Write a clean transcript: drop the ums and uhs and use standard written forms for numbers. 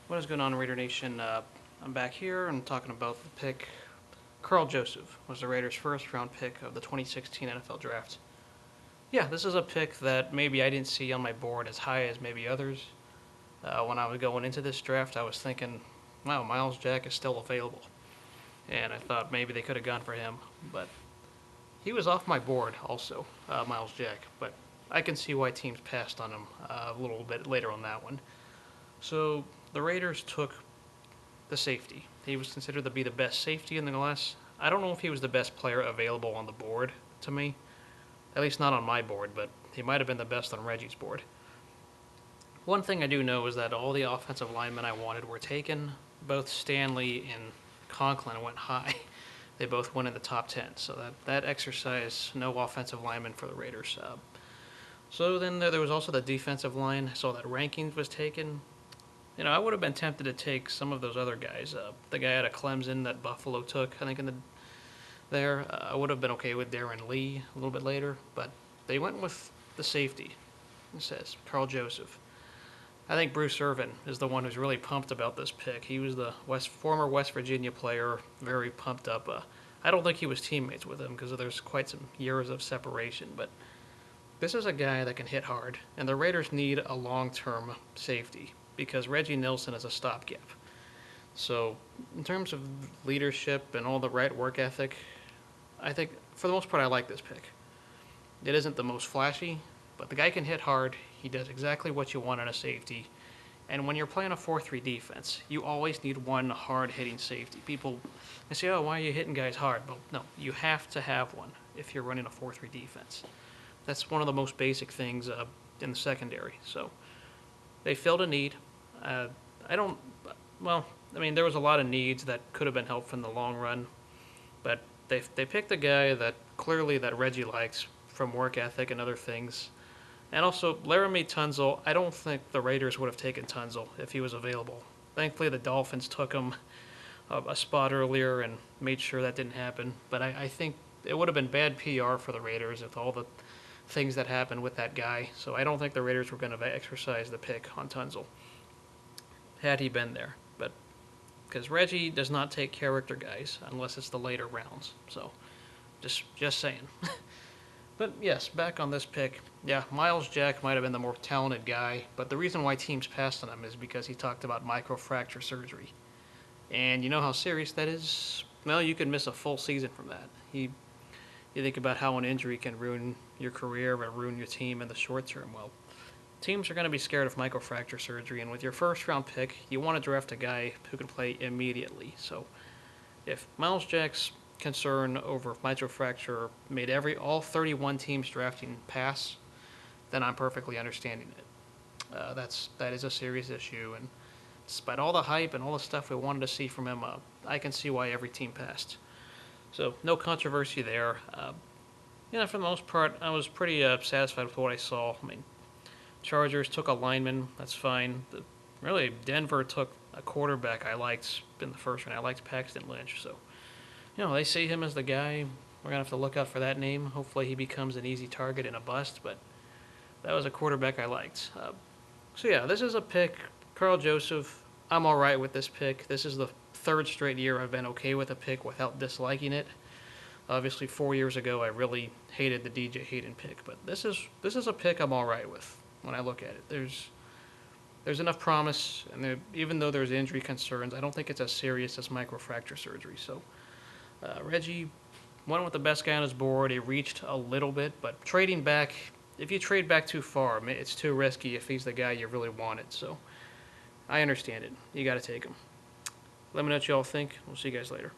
What is going on, Raider Nation? I'm back here and talking about the pick. Karl Joseph was the Raiders' first round pick of the 2016 NFL Draft. Yeah, this is a pick that maybe I didn't see on my board as high as maybe others. When I was going into this draft, I was thinking, wow, Miles Jack is still available. And I thought maybe they could have gone for him. But he was off my board also, Miles Jack. But I can see why teams passed on him a little bit later on that one. So the Raiders took the safety. He was considered to be the best safety in the class. I don't know if he was the best player available on the board to me, at least not on my board, but he might have been the best on Reggie's board. One thing I do know is that all the offensive linemen I wanted were taken. Both Stanley and Conklin went high. They both went in the top 10, so that exercise, no offensive lineman for the Raiders. So then there was also the defensive line. I saw that Rankings was taken. I would have been tempted to take some of those other guys. The guy out of Clemson that Buffalo took, I think, there. I would have been okay with Darren Lee a little bit later, but they went with the safety. It says Karl Joseph. I think Bruce Irvin is the one who's really pumped about this pick. He was the former West Virginia player, very pumped up. I don't think he was teammates with him because there's quite some years of separation, but this is a guy that can hit hard, and the Raiders need a long-term safety because Reggie Nilsson is a stopgap. So, in terms of leadership and all the right work ethic, I think, for the most part, I like this pick. It isn't the most flashy, but the guy can hit hard. He does exactly what you want in a safety. And when you're playing a 4-3 defense, you always need one hard-hitting safety. People say, oh, why are you hitting guys hard? Well, no, you have to have one if you're running a 4-3 defense. That's one of the most basic things in the secondary. So they filled a need. There was a lot of needs that could have been helped in the long run, but they picked a guy that clearly that Reggie likes from work ethic and other things. And also, Laramie Tunsil, I don't think the Raiders would have taken Tunsil if he was available. Thankfully, the Dolphins took him a spot earlier and made sure that didn't happen. But I think it would have been bad PR for the Raiders with all the things that happened with that guy. So I don't think the Raiders were going to exercise the pick on Tunsil had he been there. But because Reggie does not take character guys unless it's the later rounds. So just saying. But yes, back on this pick. Yeah, Miles Jack might have been the more talented guy, but the reason why teams passed on him is because he talked about microfracture surgery. And you know how serious that is? Well, you could miss a full season from that. You think about how an injury can ruin your career or ruin your team in the short term. Well, teams are going to be scared of microfracture surgery, and with your first round pick, you want to draft a guy who can play immediately. So if Miles Jack's concern over microfracture made all 31 teams drafting pass, then I'm perfectly understanding it. That is a serious issue, and despite all the hype and all the stuff we wanted to see from him, I can see why every team passed. So no controversy there. For the most part, I was pretty satisfied with what I saw. I mean, Chargers took a lineman, that's fine. Denver took a quarterback I liked in the first round. I liked Paxton Lynch, so they see him as the guy. We're going to have to look out for that name. Hopefully he becomes an easy target and a bust, but that was a quarterback I liked. This is a pick. Karl Joseph, I'm all right with this pick. This is the third straight year I've been okay with a pick without disliking it. Obviously, 4 years ago, I really hated the DJ Hayden pick, but this is a pick I'm all right with when I look at it. There's enough promise, and even though there's injury concerns, I don't think it's as serious as microfracture surgery. So Reggie went with the best guy on his board. He reached a little bit, but trading back, if you trade back too far, it's too risky if he's the guy you really wanted. So I understand it. You got to take him. Let me know what you all think. We'll see you guys later.